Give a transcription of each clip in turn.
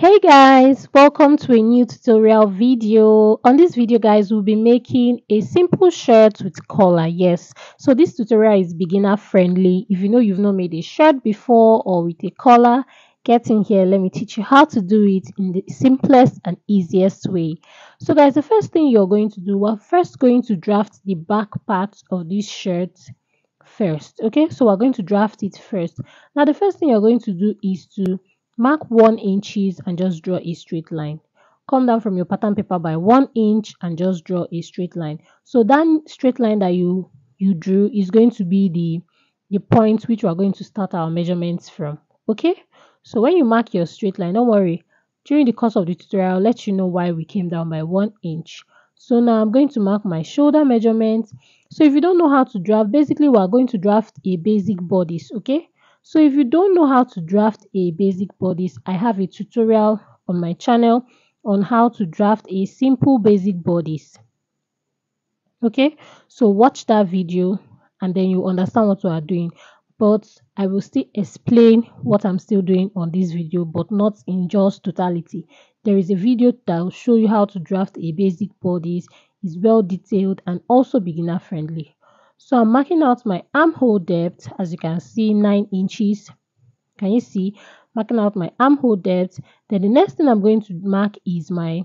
Hey guys, welcome to a new tutorial video. On this video guys, we'll be making a simple shirt with collar. Yes, so this tutorial is beginner friendly. If you know you've not made a shirt before or with a collar, get in here. Let me teach you how to do it in the simplest and easiest way. So guys, the first thing you're going to do, we're first going to draft the back part of this shirt first. Okay, so we're going to draft it first. Now the first thing you're going to do is to mark 1 inches and just draw a straight line. Come down from your pattern paper by 1 inch and just draw a straight line. So that straight line that you drew is going to be the point which we are going to start our measurements from. Okay, so when you mark your straight line, don't worry, during the course of the tutorial I'll let you know why we came down by 1 inch. So now I'm going to mark my shoulder measurement. So if you don't know how to draft, basically we are going to draft a basic bodice. Okay, so if you don't know how to draft a basic bodice, I have a tutorial on my channel on how to draft a simple basic bodice. Okay, so watch that video and then you understand what we are doing. But I will still explain what I'm still doing on this video, but not in just totality. There is a video that will show you how to draft a basic bodice. It's well detailed and also beginner friendly. So I'm marking out my armhole depth, as you can see, 9 inches. Can you see? Marking out my armhole depth. Then the next thing I'm going to mark is my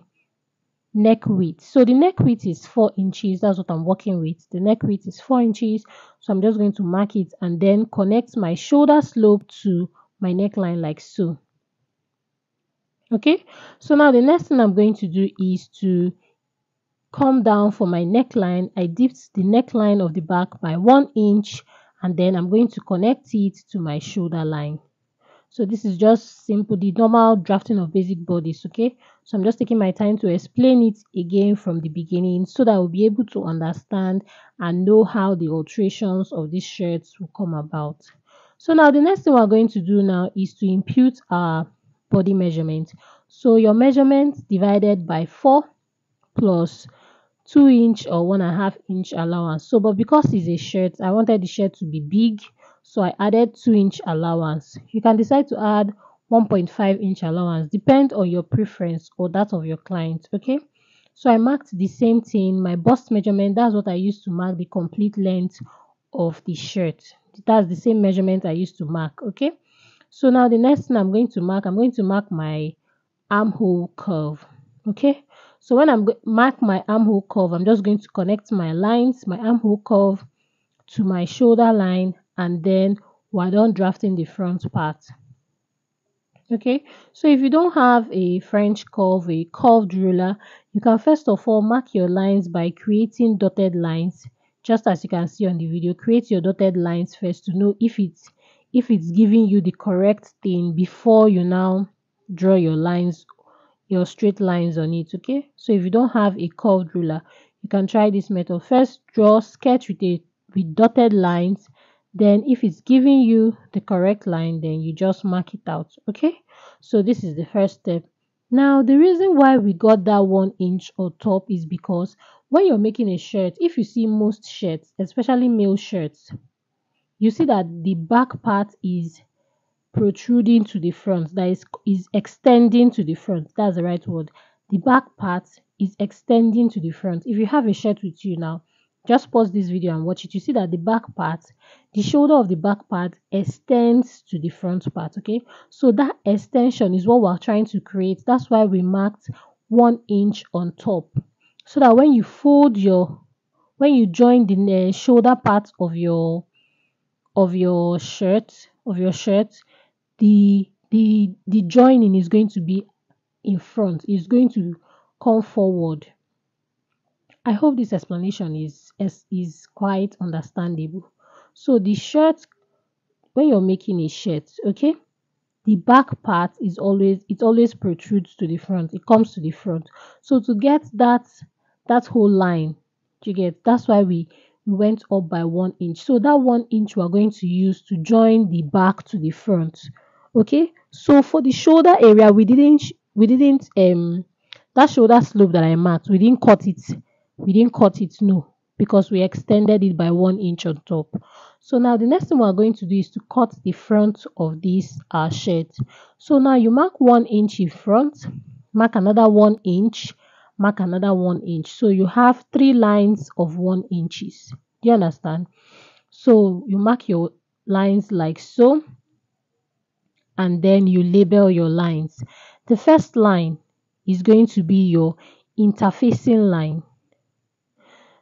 neck width. So the neck width is 4 inches. That's what I'm working with. The neck width is 4 inches. So I'm just going to mark it and then connect my shoulder slope to my neckline like so. Okay, so now the next thing I'm going to do is to come down for my neckline. I dipped the neckline of the back by 1 inch and then I'm going to connect it to my shoulder line. So this is just simple, the normal drafting of basic bodies. Okay, so I'm just taking my time to explain it again from the beginning so that we'll be able to understand and know how the alterations of these shirts will come about. So now the next thing we're going to do now is to impute our body measurement. So your measurement divided by 4 plus 2 inch or 1.5 inch allowance. So but because it's a shirt, I wanted the shirt to be big, so I added 2 inch allowance. You can decide to add 1.5 inch allowance, depend on your preference or that of your client. Okay, so I marked the same thing, my bust measurement. That's what I used to mark the complete length of the shirt. That's the same measurement I used to mark. Okay, so now the next thing I'm going to mark my armhole curve. Okay, so when I'm mark my armhole curve, I'm just going to connect my lines, my armhole curve to my shoulder line, and then we're done drafting the front part. Okay, so if you don't have a French curve, a curved ruler, you can first of all mark your lines by creating dotted lines. Just as you can see on the video, create your dotted lines first to know if it's giving you the correct thing before you now draw your lines, your straight lines on it. Okay, so if you don't have a curved ruler, you can try this method. First draw sketch with dotted lines, then if it's giving you the correct line, then you just mark it out. Okay, so this is the first step. Now the reason why we got that 1 inch on top is because when you're making a shirt, if you see most shirts, especially male shirts, you see that the back part is protruding to the front, that is extending to the front. That's the right word. The back part is extending to the front. If you have a shirt with you now, just pause this video and watch it. You see that the back part, the shoulder of the back part extends to the front part. Okay, so that extension is what we're trying to create. That's why we marked 1 inch on top, so that when you join the shoulder part of your shirt, the joining is going to be in front, is going to come forward. I hope this explanation is quite understandable. So the shirt, when you're making a shirt, okay, the back part is always protrudes to the front, it comes to the front. So to get that whole line, you get, that's why we went up by 1 inch. So that 1 inch we're going to use to join the back to the front. Okay, so for the shoulder area, we didn't that shoulder slope that I marked, we didn't cut it, no, because we extended it by 1 inch on top. So now the next thing we're going to do is to cut the front of this shirt. So now you mark 1 inch in front, mark another 1 inch, mark another 1 inch. So you have 3 lines of 1 inches. Do you understand? So you mark your lines like so, and then you label your lines. The first line is going to be your interfacing line.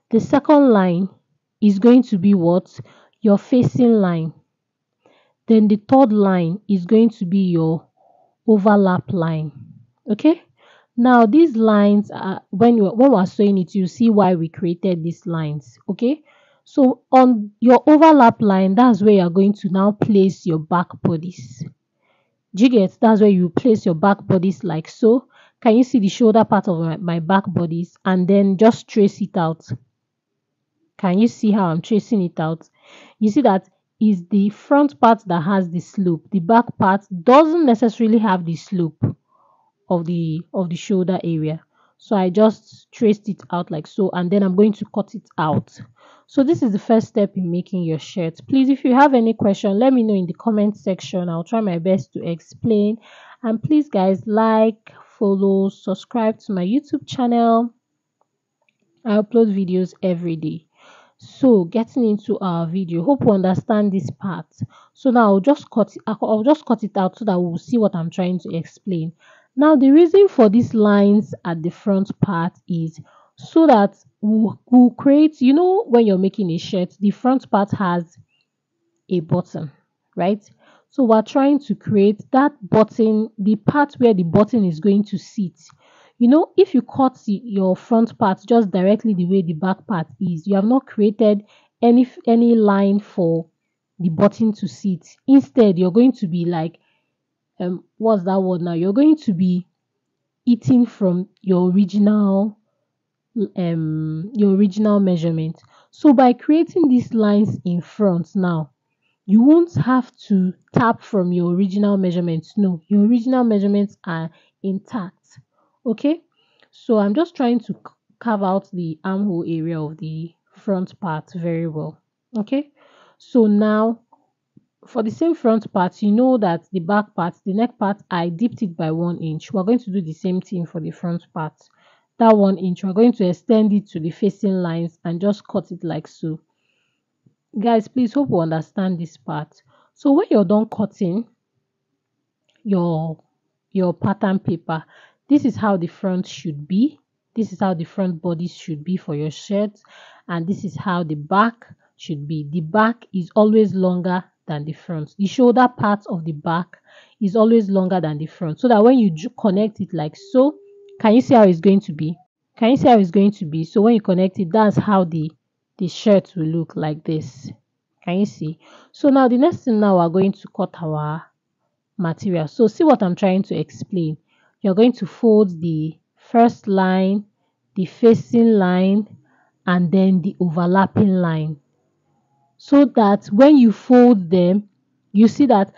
The second line is going to be what? Your facing line. Then the third line is going to be your overlap line. Okay? Now these lines are when we're sewing it, you see why we created these lines. Okay? So on your overlap line, that's where you're going to now place your back bodies. Do you get? That's where you place your back bodies like so. Can you see the shoulder part of my back bodies? And then just trace it out. Can you see how I'm tracing it out? You see that is the front part that has the slope. The back part doesn't necessarily have the slope of the shoulder area. So I just traced it out like so, and then I'm going to cut it out. So this is the first step in making your shirt. Please, if you have any question, let me know in the comment section. I'll try my best to explain. And please guys, like, follow, subscribe to my YouTube channel. I upload videos every day. So getting into our video, hope you understand this part. So now I'll just cut it out so that we'll see what I'm trying to explain. Now the reason for these lines at the front part is so that we'll create, you know, when you're making a shirt, the front part has a button, right? So we're trying to create that button, the part where the button is going to sit. You know, if you cut your front part just directly the way the back part is, you have not created any line for the button to sit. Instead, you're going to be like, what's that word now? You're going to be eating from your original measurement. So by creating these lines in front now, you won't have to tap from your original measurements. No, your original measurements are intact. Okay, so I'm just trying to carve out the armhole area of the front part very well. Okay, so now for the same front part, you know that the back part, the neck part, I dipped it by 1 inch. We're going to do the same thing for the front part. That 1 inch, we're going to extend it to the facing lines and just cut it like so. Guys, please hope you understand this part. So when you're done cutting your pattern paper, this is how the front should be. This is how the front body should be for your shirt, and this is how the back should be. The back is always longer than the front. The shoulder part of the back is always longer than the front, so that when you connect it like so, can you see how it's going to be? Can you see how it's going to be? So when you connect it, that's how the shirt will look like this. Can you see? So now the next thing, now we're going to cut our material. So see what I'm trying to explain. You're going to fold the first line, the facing line, and then the overlapping line, so that when you fold them, you see that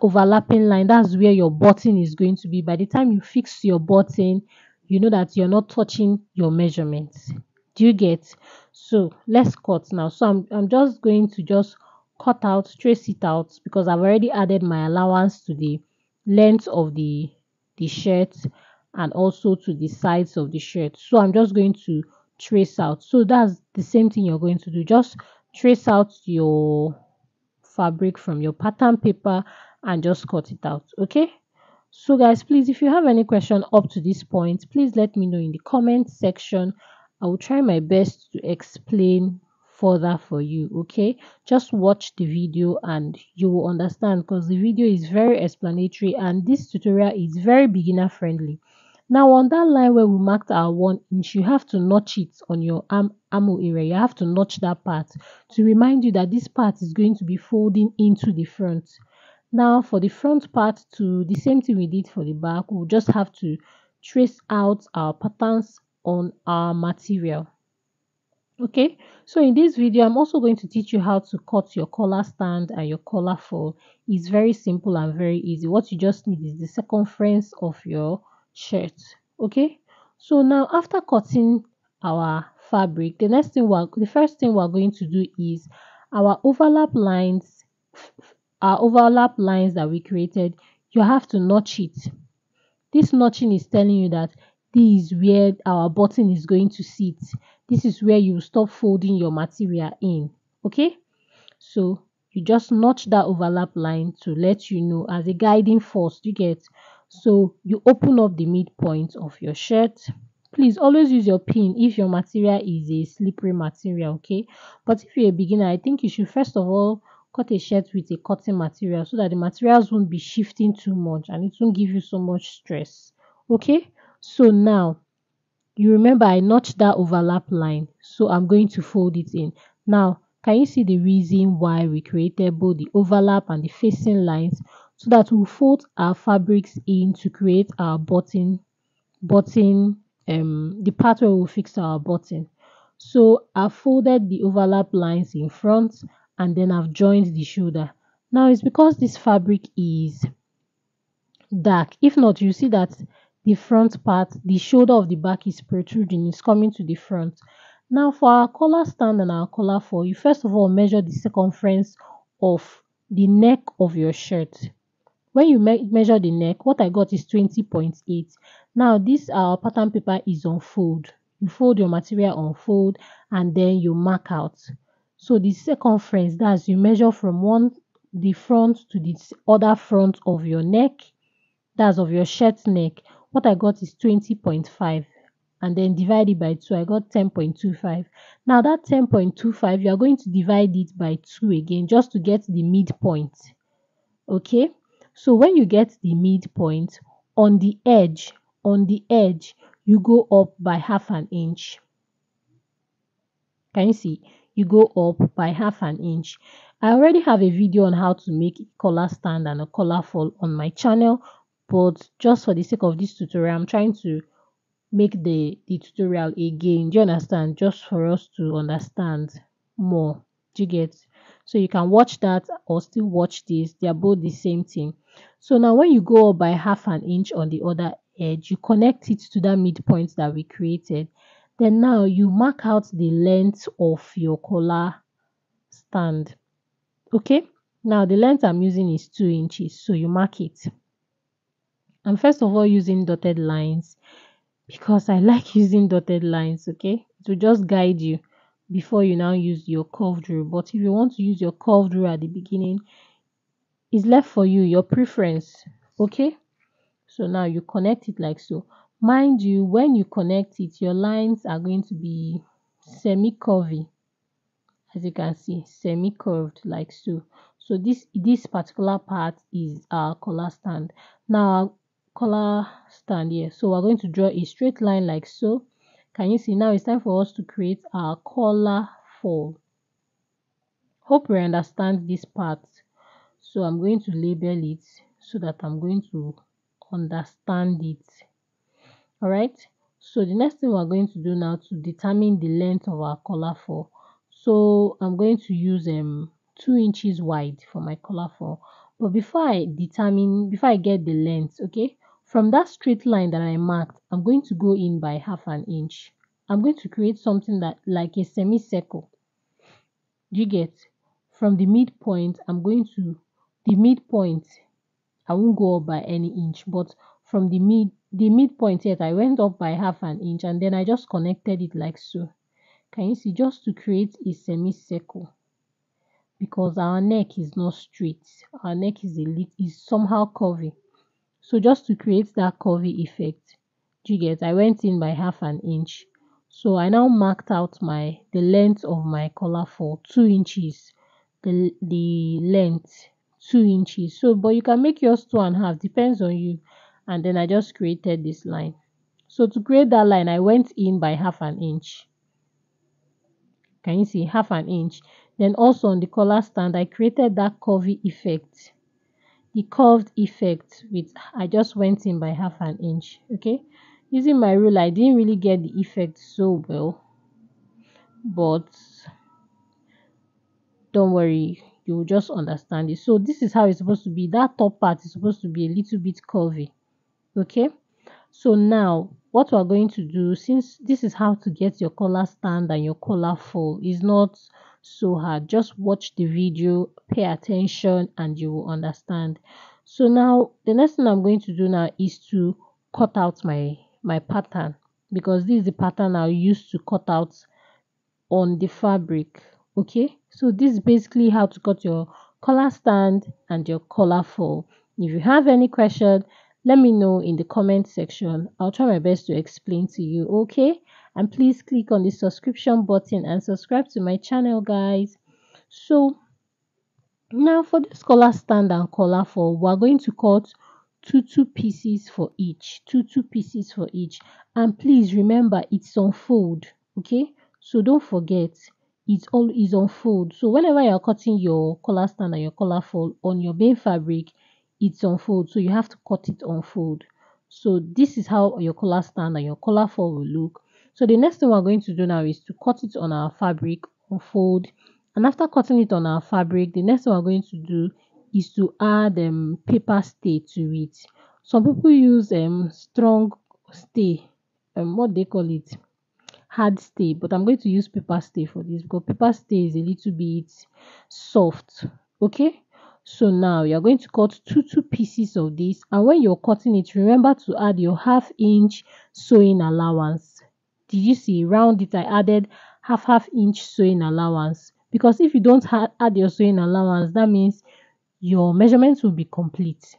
overlapping line, that's where your button is going to be. By the time you fix your button, you know that you're not touching your measurements. Do you get? So let's cut now. So I'm just going to just cut out, trace it out, because I've already added my allowance to the length of the shirt and also to the sides of the shirt. So I'm just going to trace out. So that's the same thing you're going to do. Just trace out your fabric from your pattern paper and just cut it out. Okay, so guys, please, if you have any question up to this point, please let me know in the comment section. I will try my best to explain further for you. Okay, just watch the video and you will understand, because the video is very explanatory and this tutorial is very beginner friendly. Now on that line where we marked our 1 inch, you have to notch it on your armhole area. You have to notch that part to remind you that this part is going to be folding into the front. Now for the front part, to the same thing we did for the back, we'll just have to trace out our patterns on our material. Okay, so in this video I'm also going to teach you how to cut your collar stand and your collar fold. It's very simple and very easy. What you just need is the circumference of your shirt. Okay, so now after cutting our fabric, the first thing we're going to do is our overlap lines, our overlap lines that we created, you have to notch it. This notching is telling you that this is where our button is going to sit. This is where you stop folding your material in. Okay, so you just notch that overlap line to let you know as a guiding force. You get, so you open up the midpoint of your shirt. Please always use your pin if your material is a slippery material, okay? But if you're a beginner, I think you should first of all cut a shirt with a cotton material so that the materials won't be shifting too much and it won't give you so much stress. Okay, so now you remember I notched that overlap line, so I'm going to fold it in. Now, can you see the reason why we created both the overlap and the facing lines? So that we fold our fabrics in to create our button, the part where we'll fix our button. So I folded the overlap lines in front and then I've joined the shoulder. Now it's because this fabric is dark. If not, you see that the front part, the shoulder of the back is protruding, it's coming to the front. Now for our collar stand and our collar fall, you first of all measure the circumference of the neck of your shirt. When you measure the neck, what I got is 20.8. Now this our pattern paper is on fold. You fold your material on fold and then you mark out. So the circumference, that's you measure from the front to the other front of your neck, that's of your shirt neck. What I got is 20.5 and then divide it by 2. I got 10.25. Now that 10.25, you are going to divide it by 2 again just to get the midpoint. Okay, so when you get the midpoint, on the edge, you go up by half an inch. Can you see? You go up by half an inch. I already have a video on how to make a collar stand and a collar fall on my channel, but just for the sake of this tutorial, I'm trying to make the tutorial again. Do you understand? Just for us to understand more. Do you get? So you can watch that or still watch this. They are both the same thing. So now when you go up by half an inch on the other edge, you connect it to that midpoint that we created. Then now you mark out the length of your collar stand. Okay, now the length I'm using is 2 inches, so you mark it. I'm first of all using dotted lines because I like using dotted lines. Okay, it will just guide you before you now use your curved rule. But if you want to use your curved rule at the beginning, it's left for you, your preference. Okay, so now you connect it like so. Mind you, when you connect it, your lines are going to be semi-curvy, as you can see, semi-curved like so. So this particular part is our collar stand. Now our collar stand here, so we're going to draw a straight line like so. Can you see? Now it's time for us to create our collar fall. Hope we understand this part. So I'm going to label it so that I'm going to understand it. All right, so the next thing we're going to do now to determine the length of our collar fall. So I'm going to use 2 inches wide for my collar fall. But before I get the length, okay, from that straight line that I marked, I'm going to go in by half an inch. I'm going to create something that like a semicircle. Do you get? From the midpoint, the midpoint, I won't go up by any inch, but from the midpoint yet, I went up by half an inch and then I just connected it like so. Can you see? Just to create a semicircle, because our neck is not straight. Our neck is somehow curvy. So just to create that curvy effect, do you get? I went in by half an inch. So I now marked out the length of my collar for 2 inches. The length 2 inches. So but you can make yours 2.5, depends on you. And then I just created this line. So to create that line, I went in by half an inch. Can you see? Half an inch. Then also on the collar stand, I created that curvy effect. The curved effect with, I just went in by half an inch. Okay, using my ruler, I didn't really get the effect so well, but don't worry, you will just understand it. So this is how it's supposed to be. That top part is supposed to be a little bit curvy. Okay, so now what we're going to do, since this is how to get your collar stand and your collar fall, is not so hard. Just watch the video, pay attention, and you will understand. So now the next thing I'm going to do now is to cut out my pattern, because this is the pattern I'll use to cut out on the fabric. Okay, so this is basically how to cut your collar stand and your collar fold. If you have any question, let me know in the comment section. I'll try my best to explain to you. Okay, and please click on the subscription button and subscribe to my channel, guys. So now for this collar stand and collar fold, we're going to cut two pieces for each, two pieces for each. And please remember, it's on fold. Okay, so don't forget, it's all is on fold. So whenever you're cutting your collar stand and your collar fold on your main fabric, it's on fold, so you have to cut it on fold. So this is how your collar stand and your collar fold will look. So the next thing we're going to do now is to cut it on our fabric on fold. And after cutting it on our fabric, the next thing we're going to do is to add paper stay to it. Some people use strong stay, what they call it, hard stay, but I'm going to use paper stay for this because paper stay is a little bit soft. Okay, so now you're going to cut two pieces of this, and when you're cutting it, remember to add your half-inch sewing allowance. Did you see? Round it, I added half-inch sewing allowance, because if you don't add your sewing allowance, that means your measurements will be complete.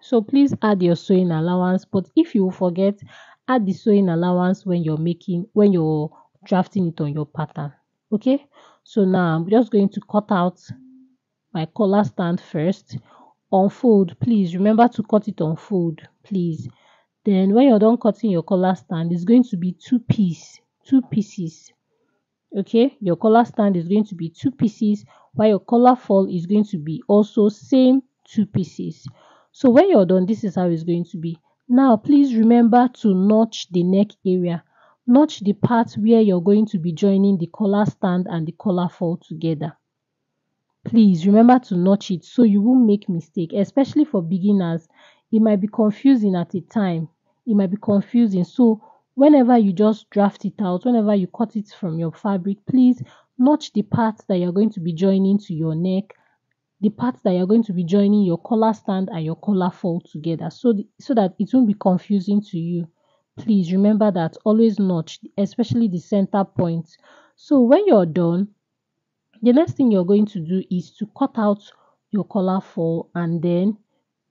So please add your sewing allowance, but if you forget, add the sewing allowance when you're drafting it on your pattern. Okay, so now I'm just going to cut out my collar stand first. On fold, please remember to cut it on fold, please. Then when you're done cutting your collar stand, it's going to be two pieces. Okay, your collar stand is going to be two pieces, while your collar fold is going to be also same two pieces. So when you're done, this is how it's going to be. Now please remember to notch the neck area. Notch the part where you're going to be joining the collar stand and the collar fold together. Please remember to notch it so you won't make mistake, especially for beginners. It might be confusing at a time. It might be confusing. So whenever you just draft it out, whenever you cut it from your fabric, please notch the parts that you're going to be joining to your neck, the parts that you're going to be joining your collar stand and your collar fold together, so that it won't be confusing to you. Please remember that, always notch, especially the center point. So when you're done, the next thing you're going to do is to cut out your collar fold and then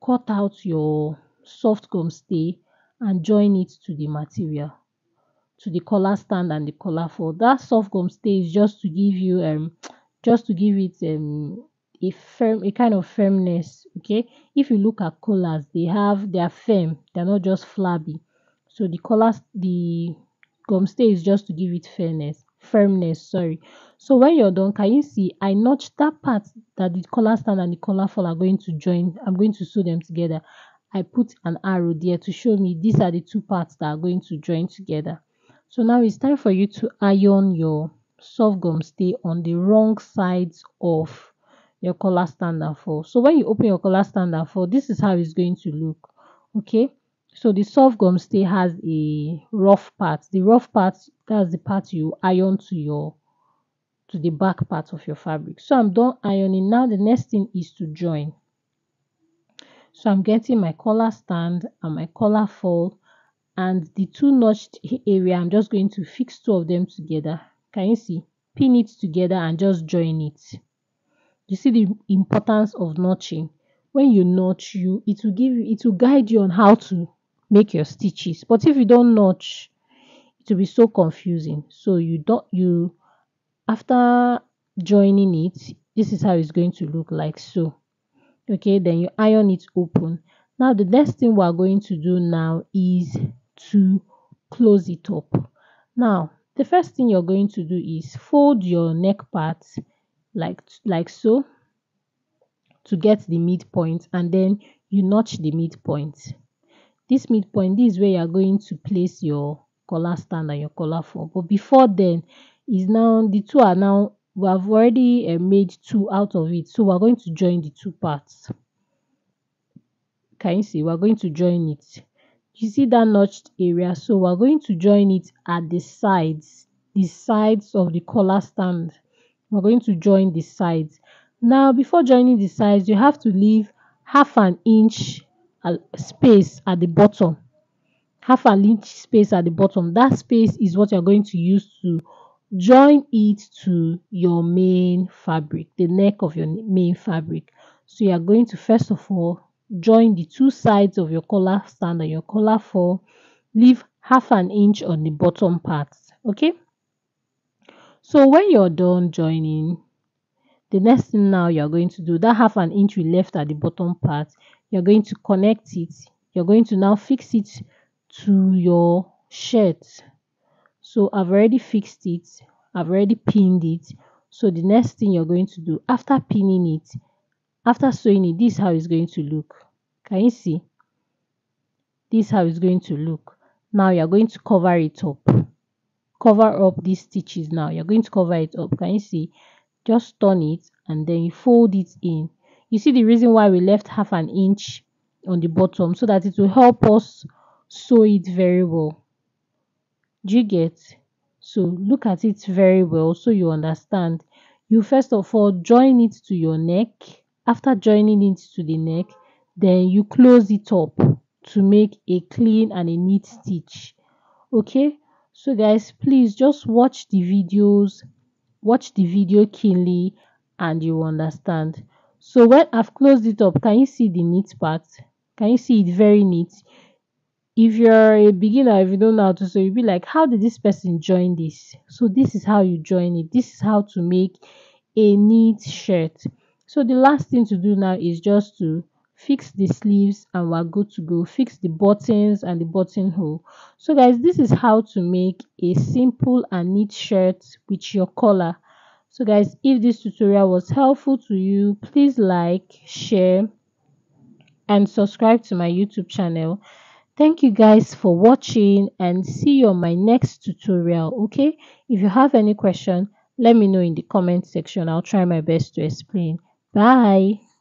cut out your soft gum stay and join it to the material, to the collar stand and the collar fold. That soft gum stay is just to give you just to give it a kind of firmness. Okay, if you look at collars, they are firm, they're not just flabby. So the gum stay is just to give it firmness, sorry. So when you're done, can you see I notched that part that the collar stand and the collar fold are going to join? I'm going to sew them together. I put an arrow there to show me these are the two parts that are going to join together. So now it's time for you to iron your soft gum stay on the wrong sides of your collar stand and fold. So when you open your collar stand and fold, this is how it's going to look. Okay, so the soft gum stay has a rough part. The rough part, that's the part you iron to the back part of your fabric. So I'm done ironing. Now the next thing is to join. So I'm getting my collar stand and my collar fold, and the two notched area, I'm just going to fix two of them together. Can you see? Pin it together and just join it. You see the importance of notching. When you notch, it will guide you on how to make your stitches. But if you don't notch, it will be so confusing. So after joining it, this is how it's going to look like. So okay, then you iron it open. Now the next thing we're going to do now is to close it up. Now the first thing you're going to do is fold your neck part like so, to get the midpoint, and then you notch the midpoint. This midpoint, this is where you're going to place your collar stand and your collar fold. But before then, we have already made two out of it, so we're going to join the two parts. Can you see? We're going to join it. You see that notched area? So we're going to join it at the sides of the collar stand we're going to join the sides. Now before joining the sides, you have to leave half an inch space at the bottom. Half an inch space at the bottom. That space is what you're going to use to join it to your main fabric, the neck of your main fabric. So you are going to first of all join the two sides of your collar stand and your collar four. Leave half an inch on the bottom part. Okay, so when you're done joining, the next thing now you're going to do, that half an inch we left at the bottom part, you're going to connect it. You're going to now fix it to your shirt. So I've already fixed it. I've already pinned it. So the next thing you're going to do after pinning it, after sewing it, this is how it's going to look. Can you see? This is how it's going to look. Now you're going to cover it up. Cover up these stitches now. You're going to cover it up. Can you see? Just turn it and then you fold it in. You see the reason why we left half an inch on the bottom, so that it will help us sew it very well. Do you get? So look at it very well so you understand. You first of all join it to your neck. After joining it to the neck, then you close it up to make a clean and a neat stitch. Okay, so guys, please just watch the videos, watch the video keenly, and you will understand. So when I've closed it up, can you see the neat part? Can you see it very neat? If you're a beginner, if you don't know how to sew, you'll be like, how did this person join this? So this is how you join it. This is how to make a neat shirt. So the last thing to do now is just to fix the sleeves and we're good to go. Fix the buttons and the buttonhole. So guys, this is how to make a simple and neat shirt with your collar. So guys, if this tutorial was helpful to you, please like, share, and subscribe to my YouTube channel. Thank you guys for watching and see you on my next tutorial. Okay, if you have any question, let me know in the comment section. I'll try my best to explain. Bye.